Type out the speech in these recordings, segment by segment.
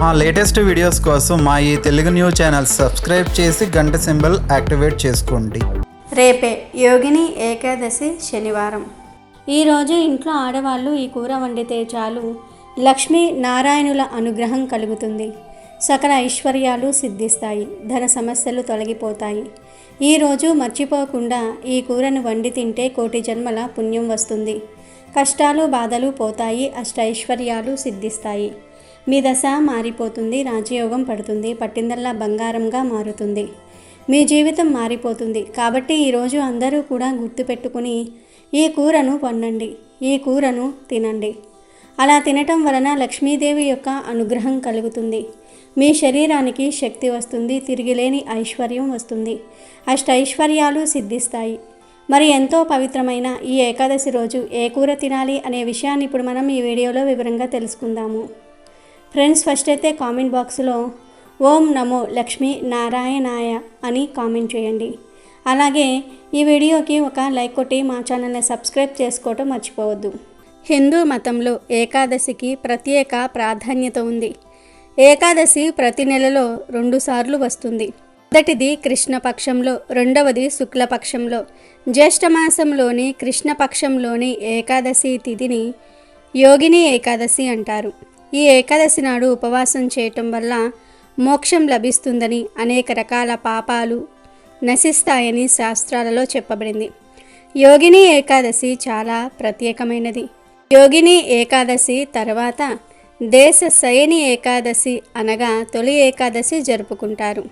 మా latest videos కోసం మా ఈ తెలుగు న్యూస్ ఛానల్ సబ్స్క్రైబ్ చేసి గంట సింబల్ యాక్టివేట్ చేసుకోండి. రేపే యోగిని ఏకాదశి శనివారం. ఈరోజు ఇంట్లో ఆడవాళ్ళు ఈ కూర వండితే చాలు లక్ష్మీ నారాయణుల అనుగ్రహం కలుగుతుంది. సకల ఐశ్వర్యాలు సిద్ధిస్తాయి, ధన సమస్యలు తొలగిపోతాయి. ఈరోజు మర్చిపోకుండా ఈ కూరను వండి తింటే కోటి జన్మల పుణ్యం వస్తుంది. కష్టాలు బాధలు పోతాయి, అష్టైశ్వర్యాలు సిద్ధిస్తాయి. మీ దశ మారిపోతుంది, రాజయోగం పడుతుంది, పట్టిందల్లా బంగారంగా మారుతుంది. మీ జీవితం మారిపోతుంది. కాబట్టి ఈరోజు అందరూ కూడా గుర్తుపెట్టుకుని ఈ కూరను వండండి, ఈ కూరను తినండి. అలా తినటం వలన లక్ష్మీదేవి యొక్క అనుగ్రహం కలుగుతుంది. మీ శరీరానికి శక్తి వస్తుంది, తిరిగిలేని ఐశ్వర్యం వస్తుంది, అష్టైశ్వర్యాలు సిద్ధిస్తాయి. మరి ఎంతో పవిత్రమైన ఈ ఏకాదశి రోజు ఏ కూర తినాలి అనే విషయాన్ని ఇప్పుడు మనం ఈ వీడియోలో వివరంగా తెలుసుకుందాము. ఫ్రెండ్స్, ఫస్ట్ అయితే కామెంట్ బాక్స్లో ఓం నమో లక్ష్మీ నారాయణాయ అని కామెంట్ చేయండి. అలాగే ఈ వీడియోకి ఒక లైక్ కొట్టి మా ఛానల్ని సబ్స్క్రైబ్ చేసుకోవటం మర్చిపోవద్దు. హిందూ మతంలో ఏకాదశికి ప్రత్యేక ప్రాధాన్యత ఉంది. ఏకాదశి ప్రతి నెలలో 2 సార్లు వస్తుంది. మొదటిది కృష్ణపక్షంలో, రెండవది శుక్లపక్షంలో. జ్యేష్ఠమాసంలోని కృష్ణపక్షంలోని ఏకాదశి తిథిని యోగిని ఏకాదశి అంటారు. ఈ ఏకాదశి నాడు ఉపవాసం చేయటం వల్ల మోక్షం లభిస్తుందని, అనేక రకాల పాపాలు నశిస్తాయని శాస్త్రాలలో చెప్పబడింది. యోగిని ఏకాదశి చాలా ప్రత్యేకమైనది. యోగిని ఏకాదశి తర్వాత దేశ శయని ఏకాదశి అనగా తొలి ఏకాదశి జరుపుకుంటారు.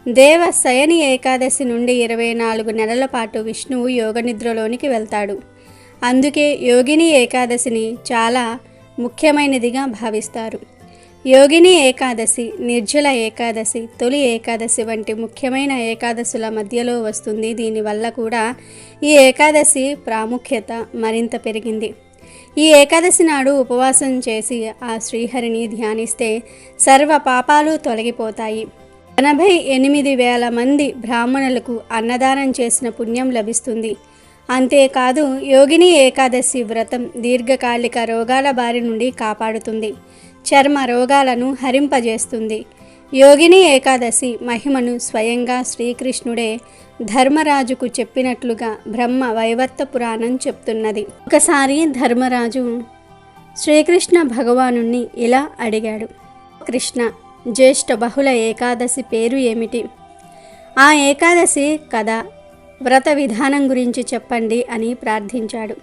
దేవ శయని ఏకాదశి నుండి 24 నెలల పాటు విష్ణువు యోగనిద్రలోనికి వెళ్తాడు. అందుకే యోగిని ఏకాదశిని చాలా ముఖ్యమైనదిగా భావిస్తారు. యోగిని ఏకాదశి, నిర్జల ఏకాదశి, తొలి ఏకాదశి వంటి ముఖ్యమైన ఏకాదశుల మధ్యలో వస్తుంది. దీనివల్ల కూడా ఈ ఏకాదశి ప్రాముఖ్యత మరింత పెరిగింది. ఈ ఏకాదశి నాడు ఉపవాసం చేసి ఆ శ్రీహరిని ధ్యానిస్తే సర్వ పాపాలు తొలగిపోతాయి. 88,000 మంది బ్రాహ్మణులకు అన్నదానం చేసిన పుణ్యం లభిస్తుంది. అంతేకాదు యోగిని ఏకాదశి వ్రతం దీర్ఘకాలిక రోగాల బారి నుండి కాపాడుతుంది, చర్మ రోగాలను హరింపజేస్తుంది. యోగిని ఏకాదశి మహిమను స్వయంగా శ్రీకృష్ణుడే ధర్మరాజుకు చెప్పినట్లుగా బ్రహ్మ వైవర్త పురాణం చెప్తున్నది. ఒకసారి ధర్మరాజు శ్రీకృష్ణ భగవానుణ్ణి ఇలా అడిగాడు, కృష్ణ, జ్యేష్ఠ బహుళ ఏకాదశి పేరు ఏమిటి? ఆ ఏకాదశి కథ, వ్రత విధానం గురించి చెప్పండి అని ప్రార్థించాడు.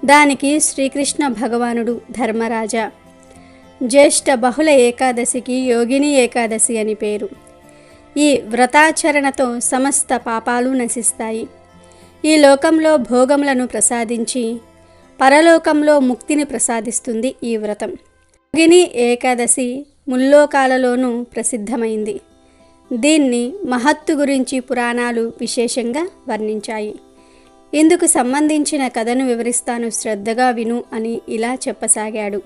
దానికి శ్రీకృష్ణ భగవానుడు, ధర్మరాజా, జ్యేష్ఠ బహుళ ఏకాదశికి యోగిని ఏకాదశి అని పేరు. ఈ వ్రతాచరణతో సమస్త పాపాలు నశిస్తాయి. ఈ లోకంలో భోగములను ప్రసాదించి పరలోకంలో ముక్తిని ప్రసాదిస్తుంది ఈ వ్రతం. యోగిని ఏకాదశి ముల్లోకాలలోనూ ప్రసిద్ధమైంది. దీన్ని మహత్తు గురించి పురాణాలు విశేషంగా వర్ణించాయి. ఇందుకు సంబంధించిన కథను వివరిస్తాను, శ్రద్ధగా విను అని ఇలా చెప్పసాగాడు.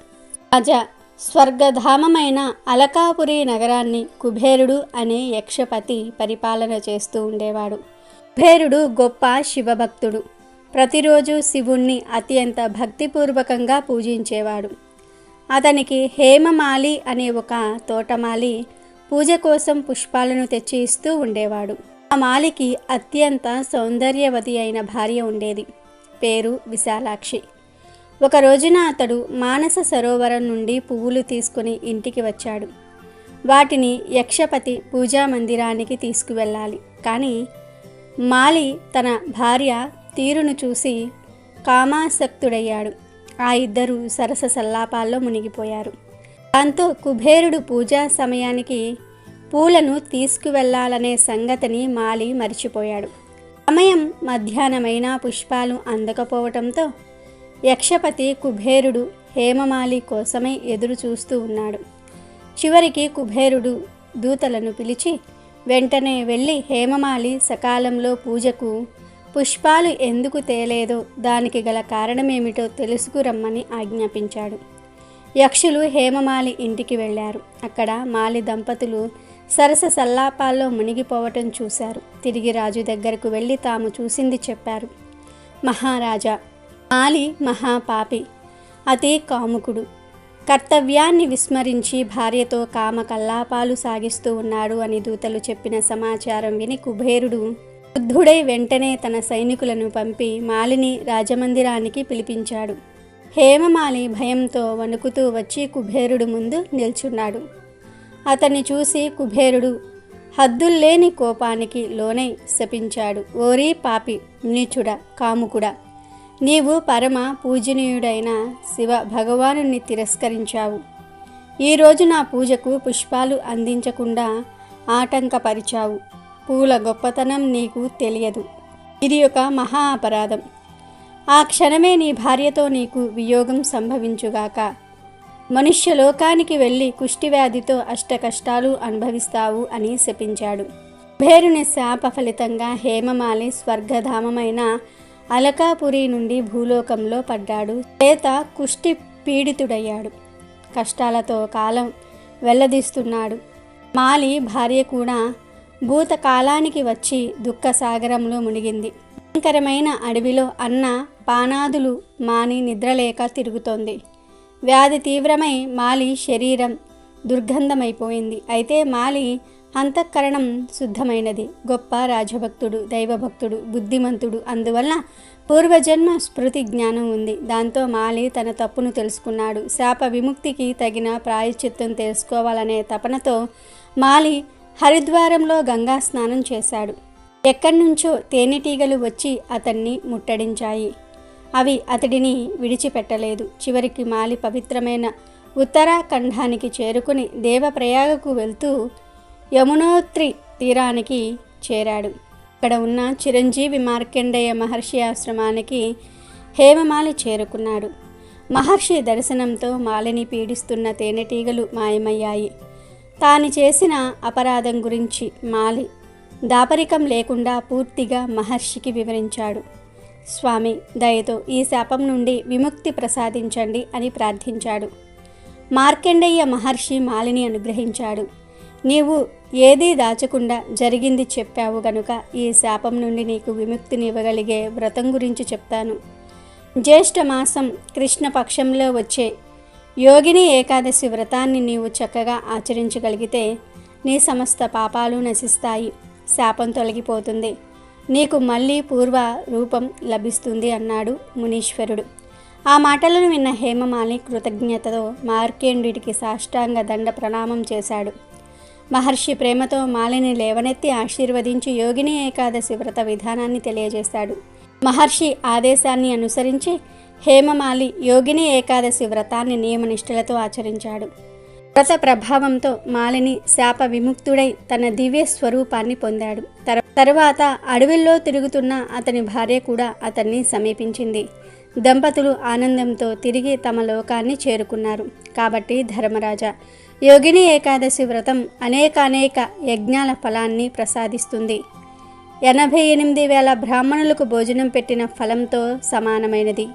రాజా, స్వర్గధామమైన అలకాపురి నగరాన్ని కుబేరుడు అనే యక్షపతి పరిపాలన చేస్తూ ఉండేవాడు. కుబేరుడు గొప్ప శివభక్తుడు. ప్రతిరోజు శివుణ్ణి అత్యంత భక్తిపూర్వకంగా పూజించేవాడు. అతనికి హేమమాలి అనే ఒక తోటమాలి పూజ కోసం పుష్పాలను తెచ్చి ఇస్తూ ఉండేవాడు. ఆ మాలికి అత్యంత సౌందర్యవతి అయిన భార్య ఉండేది. పేరు విశాలాక్షి. ఒక రోజున అతడు మానస సరోవరం నుండి పువ్వులు తీసుకుని ఇంటికి వచ్చాడు. వాటిని యక్షపతి పూజా మందిరానికి తీసుకువెళ్ళాలి. కానీ మాలి తన భార్య తీరును చూసి కామాసక్తుడయ్యాడు. ఆ ఇద్దరు సరస సల్లాపాల్లో మునిగిపోయారు. దాంతో కుబేరుడు పూజా సమయానికి పూలను తీసుకువెళ్లాలనే సంగతిని మాలి మరిచిపోయాడు. సమయం మధ్యాహ్నమైన పుష్పాలు అందకపోవటంతో యక్షపతి కుబేరుడు హేమమాలి కోసమై ఎదురు చూస్తూ ఉన్నాడు. చివరికి కుబేరుడు దూతలను పిలిచి వెంటనే వెళ్ళి హేమమాలి సకాలంలో పూజకు పుష్పాలు ఎందుకు తేలేదో, దానికి గల కారణమేమిటో తెలుసుకురమ్మని ఆజ్ఞాపించాడు. యక్షులు హేమమాలి ఇంటికి వెళ్ళారు. అక్కడ మాలి దంపతులు సరస సల్లాపాల్లో మునిగిపోవటం చూశారు. తిరిగి రాజు దగ్గరకు వెళ్ళి తాము చూసింది చెప్పారు. మహారాజా, మాలి మహాపాపి, అతి కాముకుడు. కర్తవ్యాన్ని విస్మరించి భార్యతో కామ కల్లాపాలు సాగిస్తూ ఉన్నాడు అని దూతలు చెప్పిన సమాచారం విని కుబేరుడు క్రుద్ధుడై వెంటనే తన సైనికులను పంపి మాలిని రాజమందిరానికి పిలిపించాడు. హేమమాలి భయంతో వణుకుతూ వచ్చి కుబేరుడు ముందు నిల్చున్నాడు. అతన్ని చూసి కుబేరుడు హద్దుల్లేని కోపానికి లోనై శపించాడు. ఓరీ పాపి, నీచుడా, కాముకుడా, నీవు పరమ పూజనీయుడైన శివ భగవానుని తిరస్కరించావు. ఈరోజు నా పూజకు పుష్పాలు అందించకుండా ఆటంకపరిచావు. పూల గొప్పతనం నీకు తెలియదు. ఇది ఒక మహా అపరాధం. ఆ క్షణమే నీ భార్యతో నీకు వియోగం సంభవించుగాక. మనుష్యలోకానికి వెళ్ళి కుష్టివ్యాధితో అష్టకష్టాలు అనుభవిస్తావు అని శపించాడు. కుబేరుని శాప ఫలితంగా హేమమాలి స్వర్గధామమైన అలకాపురి నుండి భూలోకంలో పడ్డాడు. చేత కుష్టి పీడితుడయ్యాడు. కష్టాలతో కాలం వెల్లదీస్తున్నాడు. మాలి భార్య కూడా భూతకాలానికి వచ్చి దుఃఖసాగరంలో మునిగింది. భయంకరమైన అడవిలో అన్న పానాదులు మాని నిద్రలేక తిరుగుతోంది. వ్యాధి తీవ్రమై మాలి శరీరం దుర్గంధమైపోయింది. అయితే మాలి అంతఃకరణం శుద్ధమైనది. గొప్ప రాజభక్తుడు, దైవభక్తుడు, బుద్ధిమంతుడు. అందువల్ల పూర్వజన్మ స్మృతి జ్ఞానం ఉంది. దాంతో మాలి తన తప్పును తెలుసుకున్నాడు. శాప విముక్తికి తగిన ప్రాయశ్చిత్తం తెలుసుకోవాలనే తపనతో మాలి హరిద్వారంలో గంగా స్నానం చేశాడు. ఎక్కడి నుంచో తేనెటీగలు వచ్చి అతన్ని ముట్టడించాయి. అవి అతడిని విడిచిపెట్టలేదు. చివరికి మాలి పవిత్రమైన ఉత్తరాఖండానికి చేరుకుని దేవప్రయాగకు వెళ్తూ యమునోత్రి తీరానికి చేరాడు. అక్కడ ఉన్న చిరంజీవి మార్కండేయ మహర్షి ఆశ్రమానికి హేమమాలి చేరుకున్నాడు. మహర్షి దర్శనంతో మాలిని పీడిస్తున్న తేనెటీగలు మాయమయ్యాయి. తాను చేసిన అపరాధం గురించి మాలి దాపరికం లేకుండా పూర్తిగా మహర్షికి వివరించాడు. స్వామి, దయతో ఈ శాపం నుండి విముక్తి ప్రసాదించండి అని ప్రార్థించాడు. మార్కండేయ మహర్షి మాలిని అనుగ్రహించాడు. నీవు ఏదీ దాచకుండా జరిగింది చెప్పావు గనుక ఈ శాపం నుండి నీకు విముక్తిని ఇవ్వగలిగే వ్రతం గురించి చెప్తాను. జ్యేష్ఠ మాసం కృష్ణపక్షంలో వచ్చే యోగిని ఏకాదశి వ్రతాన్ని నీవు చక్కగా ఆచరించగలిగితే నీ సమస్త పాపాలు నశిస్తాయి. శాపం తొలగిపోతుంది. నీకు మళ్ళీ పూర్వ రూపం లభిస్తుంది అన్నాడు మునీశ్వరుడు. ఆ మాటలను విన్న హేమమాలి కృతజ్ఞతతో మార్కండేయుడికి సాష్టాంగ దండ ప్రణామం చేశాడు. మహర్షి ప్రేమతో మాలిని లేవనెత్తి ఆశీర్వదించి యోగిని ఏకాదశి వ్రత విధానాన్ని తెలియజేశాడు. మహర్షి ఆదేశాన్ని అనుసరించి హేమమాలి యోగిని ఏకాదశి వ్రతాన్ని నియమనిష్టలతో ఆచరించాడు. వ్రత ప్రభావంతో మాలిని శాప విముక్తుడై తన దివ్య స్వరూపాన్ని పొందాడు. తరువాత అడవిలో తిరుగుతున్న అతని భార్య కూడా అతన్ని సమీపించింది. దంపతులు ఆనందంతో తిరిగి తమ లోకాన్ని చేరుకున్నారు. కాబట్టి ధర్మరాజా, యోగిని ఏకాదశి వ్రతం అనేక యజ్ఞాల ఫలాన్ని ప్రసాదిస్తుంది. 88,000 బ్రాహ్మణులకు భోజనం పెట్టిన ఫలంతో సమానమైనది.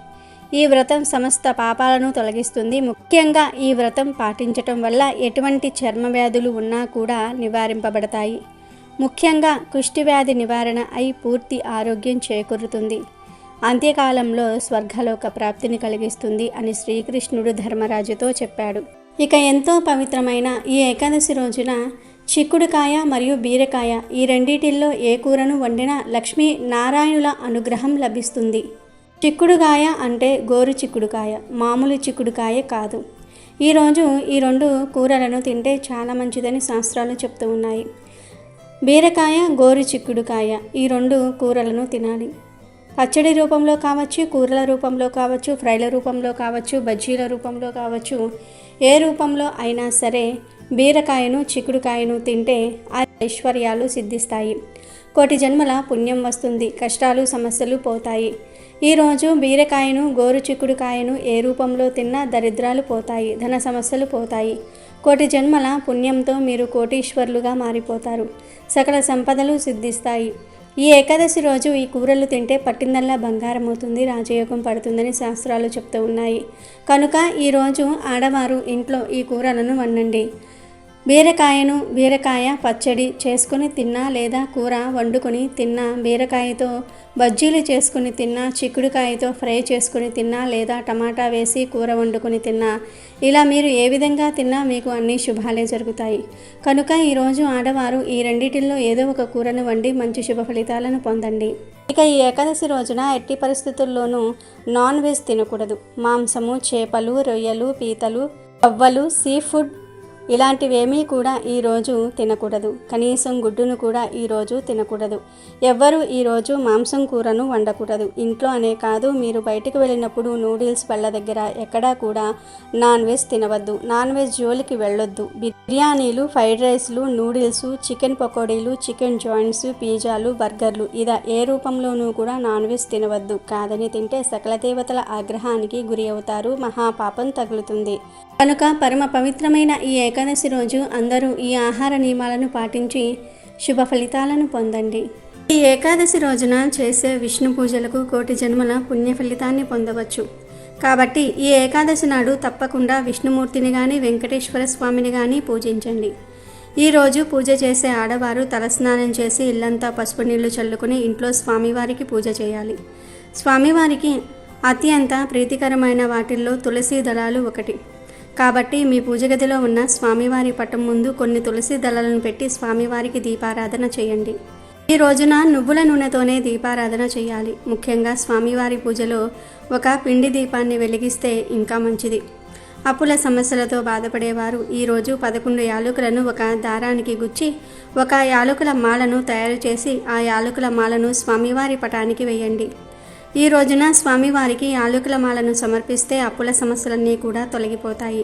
ఈ వ్రతం సమస్త పాపాలను తొలగిస్తుంది. ముఖ్యంగా ఈ వ్రతం పాటించటం వల్ల ఎటువంటి చర్మ వ్యాధులు ఉన్నా కూడా నివారింపబడతాయి. ముఖ్యంగా కుష్ఠవ్యాధి నివారణ అయి పూర్తి ఆరోగ్యం చేకూరుతుంది. అంత్యకాలంలో స్వర్గలోక ప్రాప్తిని కలిగిస్తుంది అని శ్రీకృష్ణుడు ధర్మరాజుతో చెప్పాడు. ఇక ఎంతో పవిత్రమైన ఈ ఏకాదశి రోజున చిక్కుడుకాయ మరియు బీరకాయ ఈ రెండిటిల్లో ఏ కూరను వండినా లక్ష్మీ నారాయణుల అనుగ్రహం లభిస్తుంది. చిక్కుడుకాయ అంటే గోరు చిక్కుడుకాయ, మామూలు చిక్కుడుకాయ కాదు. ఈరోజు ఈ 2 కూరలను తింటే చాలా మంచిదని శాస్త్రాలు చెప్తూ ఉన్నాయి. బీరకాయ, గోరు చిక్కుడుకాయ ఈ 2 కూరలను తినాలి. పచ్చడి రూపంలో కావచ్చు, కూరల రూపంలో కావచ్చు, ఫ్రైల రూపంలో కావచ్చు, బజ్జీల రూపంలో కావచ్చు, ఏ రూపంలో అయినా సరే బీరకాయను చిక్కుడుకాయను తింటే ఐశ్వర్యాలు సిద్ధిస్తాయి. కోటి జన్మల పుణ్యం వస్తుంది. కష్టాలు సమస్యలు పోతాయి. ఈరోజు బీరకాయను గోరు చిక్కుడుకాయను ఏ రూపంలో తిన్నా దరిద్రాలు పోతాయి, ధన సమస్యలు పోతాయి. కోటి జన్మల పుణ్యంతో మీరు కోటీశ్వరులుగా మారిపోతారు. సకల సంపదలు సిద్ధిస్తాయి. ఈ ఏకాదశి రోజు ఈ కూరలు తింటే పట్టిందల్లా బంగారం అవుతుంది, రాజయోగం పడుతుందని శాస్త్రాలు చెప్తూ ఉన్నాయి. కనుక ఈరోజు ఆడవారు ఇంట్లో ఈ కూరలను వండండి. బీరకాయ పచ్చడి చేసుకుని తిన్నా, లేదా కూర వండుకొని తిన్నా, బీరకాయతో బజ్జీలు చేసుకుని తిన్నా, చిక్కుడుకాయతో ఫ్రై చేసుకుని తిన్నా, లేదా టమాటా వేసి కూర వండుకొని తిన్నా, ఇలా మీరు ఏ విధంగా తిన్నా మీకు అన్ని శుభాలే జరుగుతాయి. కనుక ఈరోజు ఆడవారు ఈ రెండిటిల్లో ఏదో ఒక కూరను వండి మంచి శుభ ఫలితాలను పొందండి. ఇక ఈ ఏకాదశి రోజున ఎట్టి పరిస్థితుల్లోనూ నాన్ వెజ్ తినకూడదు. మాంసము, చేపలు, రొయ్యలు, పీతలు, కవ్వలు, సీ ఫుడ్ ఇలాంటివేమీ కూడా ఈరోజు తినకూడదు. కనీసం గుడ్డును కూడా ఈరోజు తినకూడదు. ఎవ్వరూ ఈరోజు మాంసం కూరను వండకూడదు. ఇంట్లో అనే కాదు, మీరు బయటకు వెళ్ళినప్పుడు నూడిల్స్ వాళ్ళ దగ్గర ఎక్కడా కూడా నాన్ వెజ్ తినవద్దు. నాన్ వెజ్ జోలికి వెళ్ళొద్దు. బిర్యానీలు, ఫ్రైడ్ రైస్లు, నూడిల్స్, చికెన్ పకోడీలు, చికెన్ జాయింట్స్, పిజ్జాలు, బర్గర్లు ఇలా ఏ రూపంలోనూ కూడా నాన్ వెజ్ తినవద్దు. కాదని తింటే సకల దేవతల ఆగ్రహానికి గురి అవుతారు, మహాపాపం తగులుతుంది. కనుక పరమ పవిత్రమైన ఈ ఏకాదశి రోజు అందరూ ఈ ఆహార నియమాలను పాటించి శుభ ఫలితాలను పొందండి. ఈ ఏకాదశి రోజున చేసే విష్ణు పూజలకు కోటి జన్మల పుణ్య ఫలితాన్ని పొందవచ్చు. కాబట్టి ఈ ఏకాదశి నాడు తప్పకుండా విష్ణుమూర్తిని కానీ, వెంకటేశ్వర స్వామిని కానీ పూజించండి. ఈరోజు పూజ చేసే ఆడవారు తలస్నానం చేసి ఇల్లంతా పసుపు నీళ్లు చల్లుకుని ఇంట్లో స్వామివారికి పూజ చేయాలి. స్వామివారికి అత్యంత ప్రీతికరమైన వాటిల్లో తులసి దళాలు ఒకటి. కాబట్టి మీ పూజ గదిలో ఉన్న స్వామివారి పటం ముందు కొన్ని తులసి దళాలను పెట్టి స్వామివారికి దీపారాధన చేయండి. ఈ రోజున నువ్వుల నూనెతోనే దీపారాధన చేయాలి. ముఖ్యంగా స్వామివారి పూజలో ఒక పిండి దీపాన్ని వెలిగిస్తే ఇంకా మంచిది. అప్పుల సమస్యలతో బాధపడేవారు ఈరోజు 11 యాలకులను ఒక దారానికి గుచ్చి ఒక యాలకుల మాలను తయారు చేసి ఆ యాలకుల మాలను స్వామివారి పటానికి వేయండి. ఈ రోజున స్వామివారికి యాలకుల మాలను సమర్పిస్తే అప్పుల సమస్యలన్నీ కూడా తొలగిపోతాయి.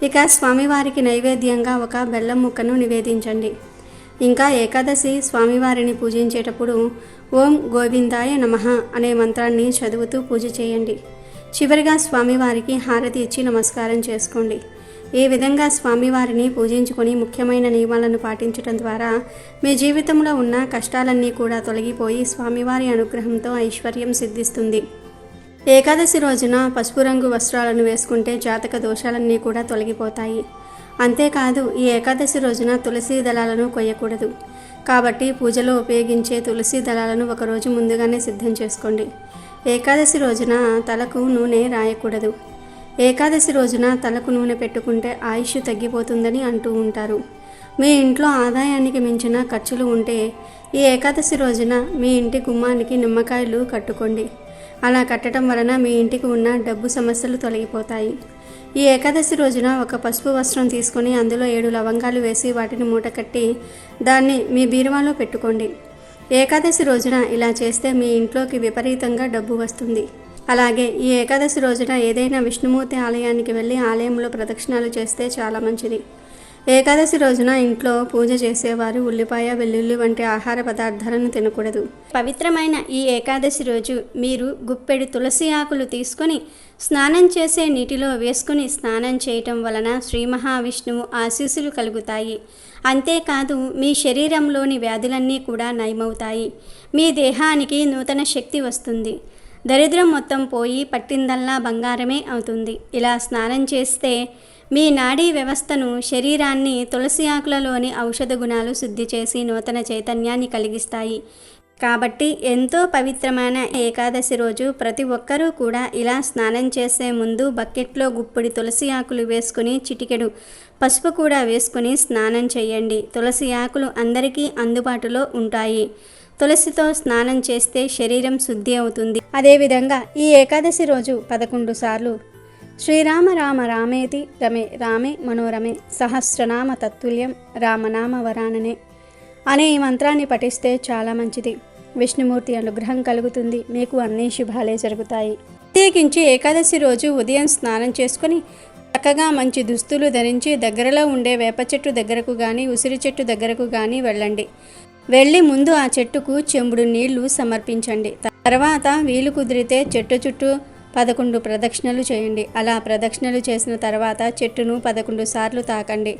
ఇక స్వామివారికి నైవేద్యంగా ఒక బెల్లం ముక్కను నివేదించండి. ఇంకా ఏకాదశి స్వామివారిని పూజించేటప్పుడు ఓం గోవిందాయ నమః అనే మంత్రాన్ని చదువుతూ పూజ చేయండి. చివరిగా స్వామివారికి హారతి ఇచ్చి నమస్కారం చేసుకోండి. ఈ విధంగా స్వామివారిని పూజించుకొని ముఖ్యమైన నియమాలను పాటించడం ద్వారా మీ జీవితంలో ఉన్న కష్టాలన్నీ కూడా తొలగిపోయి స్వామివారి అనుగ్రహంతో ఐశ్వర్యం సిద్ధిస్తుంది. ఏకాదశి రోజున పసుపు రంగు వస్త్రాలను వేసుకుంటే జాతక దోషాలన్నీ కూడా తొలగిపోతాయి. అంతేకాదు ఈ ఏకాదశి రోజున తులసి దళాలను కొయ్యకూడదు. కాబట్టి పూజలో ఉపయోగించే తులసి దళాలను ఒకరోజు ముందుగానే సిద్ధం చేసుకోండి. ఏకాదశి రోజున తలకు నూనె రాయకూడదు. ఏకాదశి రోజున తలకు నూనె పెట్టుకుంటే ఆయుష్ తగ్గిపోతుందని అంటూ ఉంటారు. మీ ఇంట్లో ఆదాయానికి మించిన ఖర్చులు ఉంటే ఈ ఏకాదశి రోజున మీ ఇంటి గుమ్మానికి నిమ్మకాయలు కట్టుకోండి. అలా కట్టడం వలన మీ ఇంటికి ఉన్న డబ్బు సమస్యలు తొలగిపోతాయి. ఈ ఏకాదశి రోజున ఒక పసుపు వస్త్రం తీసుకొని అందులో 7 లవంగాలు వేసి వాటిని మూట కట్టి దాన్ని మీ బీరువాలో పెట్టుకోండి. ఏకాదశి రోజున ఇలా చేస్తే మీ ఇంట్లోకి విపరీతంగా డబ్బు వస్తుంది. అలాగే ఈ ఏకాదశి రోజున ఏదైనా విష్ణుమూర్తి ఆలయానికి వెళ్ళి ఆలయంలో ప్రదక్షిణాలు చేస్తే చాలా మంచిది. ఏకాదశి రోజున ఇంట్లో పూజ చేసేవారు ఉల్లిపాయ, వెల్లుల్లి వంటి ఆహార పదార్థాలను తినకూడదు. పవిత్రమైన ఈ ఏకాదశి రోజు మీరు గుప్పెడు తులసి ఆకులు తీసుకొని స్నానం చేసే నీటిలో వేసుకుని స్నానం చేయటం వలన శ్రీ మహావిష్ణువు ఆశీస్సులు కలుగుతాయి. అంతేకాదు మీ శరీరంలోని వ్యాధులన్నీ కూడా నయమవుతాయి. మీ దేహానికి నూతన శక్తి వస్తుంది. దరిద్రం మొత్తం పోయి పట్టిందల్లా బంగారమే అవుతుంది. ఇలా స్నానం చేస్తే మీ నాడీ వ్యవస్థను, శరీరాన్ని తులసి ఆకులలోని ఔషధ గుణాలు శుద్ధి చేసి నూతన చైతన్యాన్ని కలిగిస్తాయి. కాబట్టి ఎంతో పవిత్రమైన ఏకాదశి రోజు ప్రతి ఒక్కరూ కూడా ఇలా స్నానం చేసే ముందు బకెట్లో గుప్పిడి తులసి ఆకులు వేసుకుని చిటికెడు పసుపు కూడా వేసుకుని స్నానం చేయండి. తులసి ఆకులు అందరికీ అందుబాటులో ఉంటాయి. తులసితో స్నానం చేస్తే శరీరం శుద్ధి అవుతుంది. అదేవిధంగా ఈ ఏకాదశి రోజు 11 సార్లు శ్రీరామ రామ రామేతి రమే రామే మనోరమే సహస్రనామ తత్తుల్యం రామనామ వరాననే అనే ఈ మంత్రాన్ని పఠిస్తే చాలా మంచిది. విష్ణుమూర్తి అనుగ్రహం కలుగుతుంది. మీకు అన్ని శుభాలే జరుగుతాయి. ప్రత్యేకించి ఏకాదశి రోజు ఉదయం స్నానం చేసుకుని చక్కగా మంచి దుస్తులు ధరించి దగ్గరలో ఉండే వేప చెట్టు దగ్గరకు కానీ, ఉసిరి చెట్టు దగ్గరకు కానీ వెళ్ళండి. వెళ్ళి ముందు ఆ చెట్టుకు చెంబుడు నీళ్లు సమర్పించండి. తర్వాత వీలు కుదిరితే చెట్టు చుట్టూ 11 ప్రదక్షిణలు చేయండి. అలా ప్రదక్షిణలు చేసిన తర్వాత చెట్టును 11 సార్లు తాకండి.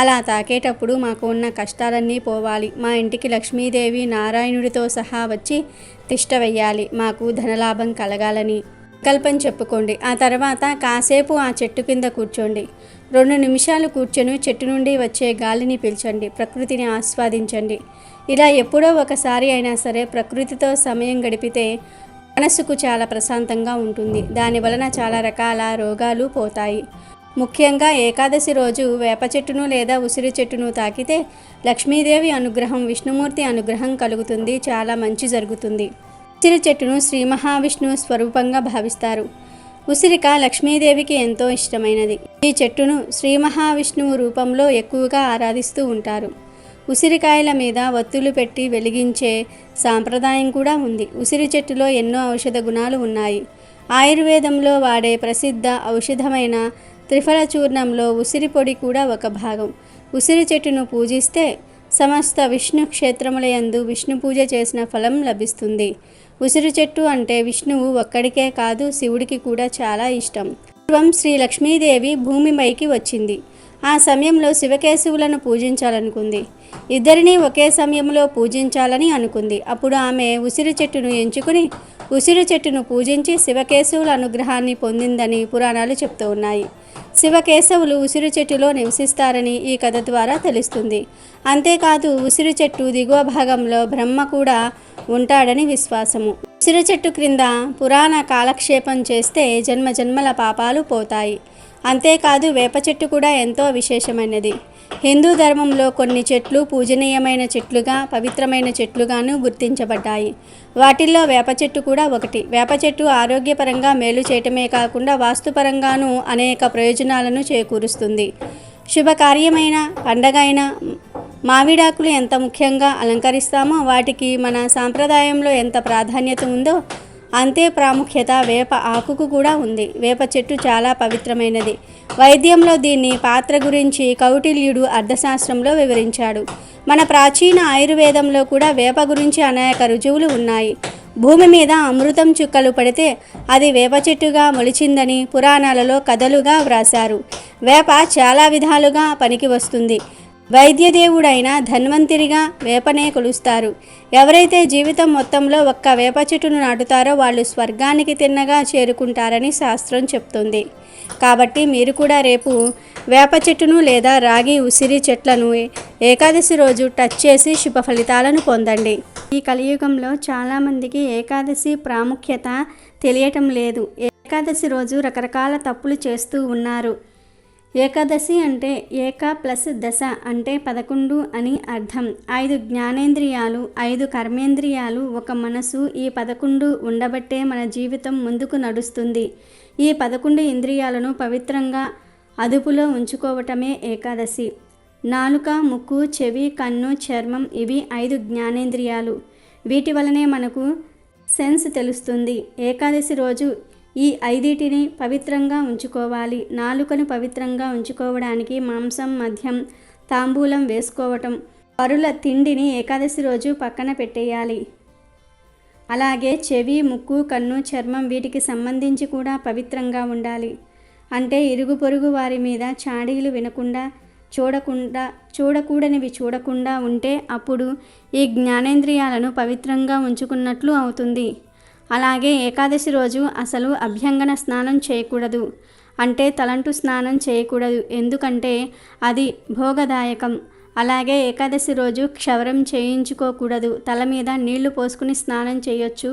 అలా తాకేటప్పుడు మాకు ఉన్న కష్టాలన్నీ పోవాలి, మా ఇంటికి లక్ష్మీదేవి నారాయణుడితో సహా వచ్చి తిష్ట వెయ్యాలి, మాకు ధనలాభం కలగాలని, సంకల్పం చెప్పుకోండి. ఆ తర్వాత కాసేపు ఆ చెట్టు కింద కూర్చోండి. 2 నిమిషాలు కూర్చొని చెట్టు నుండి వచ్చే గాలిని పీల్చండి. ప్రకృతిని ఆస్వాదించండి. ఇలా ఎప్పుడో ఒకసారి అయినా సరే ప్రకృతితో సమయం గడిపితే మనసుకు చాలా ప్రశాంతంగా ఉంటుంది. దాని వలన చాలా రకాల రోగాలు పోతాయి. ముఖ్యంగా ఏకాదశి రోజు వేప చెట్టును లేదా ఉసిరి చెట్టును తాకితే లక్ష్మీదేవి అనుగ్రహం, విష్ణుమూర్తి అనుగ్రహం కలుగుతుంది. చాలా మంచి జరుగుతుంది. ఉసిరి చెట్టును శ్రీ మహావిష్ణువు స్వరూపంగా భావిస్తారు. ఉసిరిక లక్ష్మీదేవికి ఎంతో ఇష్టమైనది. ఈ చెట్టును శ్రీ మహావిష్ణువు రూపంలో ఎక్కువగా ఆరాధిస్తూ ఉంటారు. ఉసిరికాయల మీద ఒత్తులు పెట్టి వెలిగించే సాంప్రదాయం కూడా ఉంది. ఉసిరి చెట్టులో ఎన్నో ఔషధ గుణాలు ఉన్నాయి. ఆయుర్వేదంలో వాడే ప్రసిద్ధ ఔషధమైన త్రిఫల చూర్ణంలో ఉసిరి పొడి కూడా ఒక భాగం. ఉసిరి చెట్టును పూజిస్తే సమస్త విష్ణు క్షేత్రములయందు విష్ణు పూజ చేసిన ఫలం లభిస్తుంది. ఉసిరి చెట్టు అంటే విష్ణువు ఒక్కడికే కాదు, శివుడికి కూడా చాలా ఇష్టం. పూర్వం శ్రీ లక్ష్మీదేవి భూమిపైకి వచ్చింది. ఆ సమయంలో శివకేశవులను పూజించాలనుకుంది. ఇద్దరిని ఒకే సమయంలో పూజించాలని అనుకుంది. అప్పుడు ఆమె ఉసిరి చెట్టును ఎంచుకుని ఉసిరి చెట్టును పూజించి శివకేశవుల అనుగ్రహాన్ని పొందిందని పురాణాలు చెప్తూ ఉన్నాయి. శివకేశవులు ఉసిరి చెట్టులో నివసిస్తారని ఈ కథ ద్వారా తెలుస్తుంది. అంతేకాదు ఉసిరి చెట్టు దిగువ భాగంలో బ్రహ్మ కూడా ఉంటాడని విశ్వాసము. ఉసిరి చెట్టు క్రింద పురాణ కాలక్షేపం చేస్తే జన్మ జన్మల పాపాలు పోతాయి. అంతేకాదు వేప చెట్టు కూడా ఎంతో విశేషమైనది. హిందూ ధర్మంలో కొన్ని చెట్లు పూజనీయమైన చెట్లుగా, పవిత్రమైన చెట్లుగాను గుర్తించబడ్డాయి. వాటిల్లో వేప చెట్టు కూడా ఒకటి. వేప చెట్టు ఆరోగ్యపరంగా మేలు చేయటమే కాకుండా వాస్తుపరంగాను అనేక ప్రయోజనాలను చేకూరుస్తుంది. శుభకార్యమైన పండగ అయిన మామిడాకులు ఎంత ముఖ్యంగా అలంకరిస్తామో వాటికి మన సాంప్రదాయంలో ఎంత ప్రాధాన్యత ఉందో అంతే ప్రాముఖ్యత వేప ఆకుకు కూడా ఉంది. వేప చెట్టు చాలా పవిత్రమైనది. వైద్యంలో దీన్ని పాత్ర గురించి కౌటిల్యుడు అర్థశాస్త్రంలో వివరించాడు. మన ప్రాచీన ఆయుర్వేదంలో కూడా వేప గురించి అనేక రుజువులు ఉన్నాయి. భూమి మీద అమృతం చుక్కలు పడితే అది వేప చెట్టుగా మొలిచిందని పురాణాలలో కథలుగా వ్రాశారు. వేప చాలా విధాలుగా పనికి వస్తుంది. వైద్యదేవుడైన ధన్వంతరిగా వేపనే కొలుస్తారు. ఎవరైతే జీవితం మొత్తంలో ఒక్క వేప చెట్టును నాటుతారో వాళ్ళు స్వర్గానికి తిన్నగా చేరుకుంటారని శాస్త్రం చెప్తుంది. కాబట్టి మీరు కూడా రేపు వేప చెట్టును లేదా రాగి, ఉసిరి చెట్లను ఏకాదశి రోజు టచ్ చేసి శుభ ఫలితాలను పొందండి. ఈ కలియుగంలో చాలామందికి ఏకాదశి ప్రాముఖ్యత తెలియటం లేదు. ఏకాదశి రోజు రకరకాల తప్పులు చేస్తూ ఉన్నారు. ఏకాదశి అంటే ఏక ప్లస్ దశ అంటే 11 అని అర్థం. 5 జ్ఞానేంద్రియాలు, 5 కర్మేంద్రియాలు, ఒక మనసు, ఈ 11 ఉండబట్టే మన జీవితం ముందుకు నడుస్తుంది. ఈ 11 ఇంద్రియాలను పవిత్రంగా అదుపులో ఉంచుకోవటమే ఏకాదశి. నాలుక, ముక్కు, చెవి, కన్ను, చర్మం ఇవి 5 జ్ఞానేంద్రియాలు. వీటి వలనే మనకు సెన్స్ తెలుస్తుంది. ఏకాదశి రోజు ఈ 5టిని పవిత్రంగా ఉంచుకోవాలి. నాలుకను పవిత్రంగా ఉంచుకోవడానికి మాంసం, మద్యం, తాంబూలం వేసుకోవటం, పరుల తిండిని ఏకాదశి రోజు పక్కన పెట్టేయాలి. అలాగే చెవి, ముక్కు, కన్ను, చర్మం వీటికి సంబంధించి కూడా పవిత్రంగా ఉండాలి. అంటే ఇరుగు పొరుగు వారి మీద చాడీలు వినకుండా, చూడకూడనివి చూడకుండా ఉంటే అప్పుడు ఈ జ్ఞానేంద్రియాలను పవిత్రంగా ఉంచుకున్నట్లు అవుతుంది. అలాగే ఏకాదశి రోజు అసలు అభ్యంగన స్నానం చేయకూడదు. అంటే తలంటు స్నానం చేయకూడదు. ఎందుకంటే అది భోగదాయకం. అలాగే ఏకాదశి రోజు క్షవరం చేయించుకోకూడదు. తల మీద నీళ్లు పోసుకుని స్నానం చేయొచ్చు.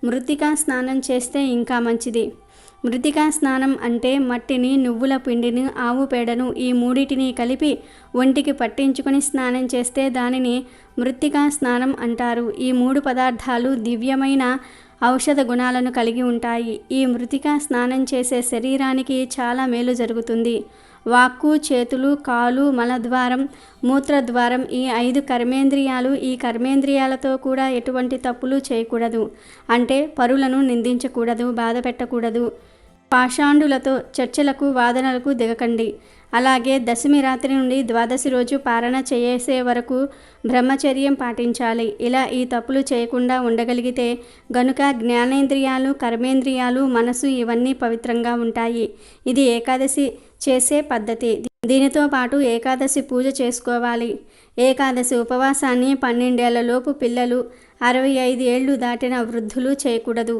మృత్తికా స్నానం చేస్తే ఇంకా మంచిది. మృత్తికా స్నానం అంటే మట్టిని, నువ్వుల పిండిని, ఆవు పేడను ఈ మూడిటిని కలిపి ఒంటికి పట్టించుకొని స్నానం చేస్తే దానిని మృత్తికా స్నానం అంటారు. ఈ 3 పదార్థాలు దివ్యమైన ఔషధ గుణాలను కలిగి ఉంటాయి. ఈ మృత్తికా స్నానం చేసే శరీరానికి చాలా మేలు జరుగుతుంది. వాక్కు, చేతులు, కాలు, మలద్వారం, మూత్రద్వారం ఈ 5 కర్మేంద్రియాలు. ఈ కర్మేంద్రియాలతో కూడా ఎటువంటి తప్పులు చేయకూడదు. అంటే పరులను నిందించకూడదు, బాధ పెట్టకూడదు. పాషాండులతో చర్చలకు, వాదనలకు దిగకండి. అలాగే దశమి రాత్రి నుండి ద్వాదశి రోజు పారణ చేసే వరకు బ్రహ్మచర్యం పాటించాలి. ఇలా ఈ తప్పులు చేయకుండా ఉండగలిగితే గనుక జ్ఞానేంద్రియాలు, కర్మేంద్రియాలు, మనసు ఇవన్నీ పవిత్రంగా ఉంటాయి. ఇది ఏకాదశి చేసే పద్ధతి. దీనితో పాటు ఏకాదశి పూజ చేసుకోవాలి. ఏకాదశి ఉపవాసాన్ని 12 ఏళ్లలోపు పిల్లలు, 65 ఏళ్లు దాటిన వృద్ధులు చేయకూడదు.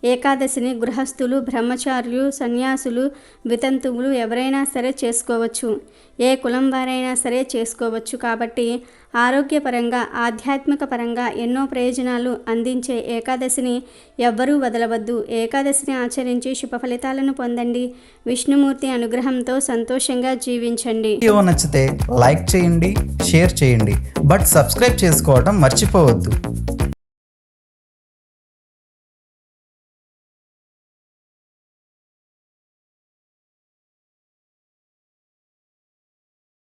ఏకాదశిని గృహస్థులు, బ్రహ్మచారులు, సన్యాసులు, వితంతువులు ఎవరైనా సరే చేసుకోవచ్చు. ఏ కులం వారైనా సరే చేసుకోవచ్చు. కాబట్టి ఆరోగ్యపరంగా, ఆధ్యాత్మిక పరంగా ఎన్నో ప్రయోజనాలు అందించే ఏకాదశిని ఎవ్వరూ వదలవద్దు. ఏకాదశిని ఆచరించి శుభ ఫలితాలను పొందండి. విష్ణుమూర్తి అనుగ్రహంతో సంతోషంగా జీవించండి. వీడియో నచ్చితే లైక్ చేయండి, షేర్ చేయండి, బట్ సబ్స్క్రైబ్ చేసుకోవడం మర్చిపోవద్దు.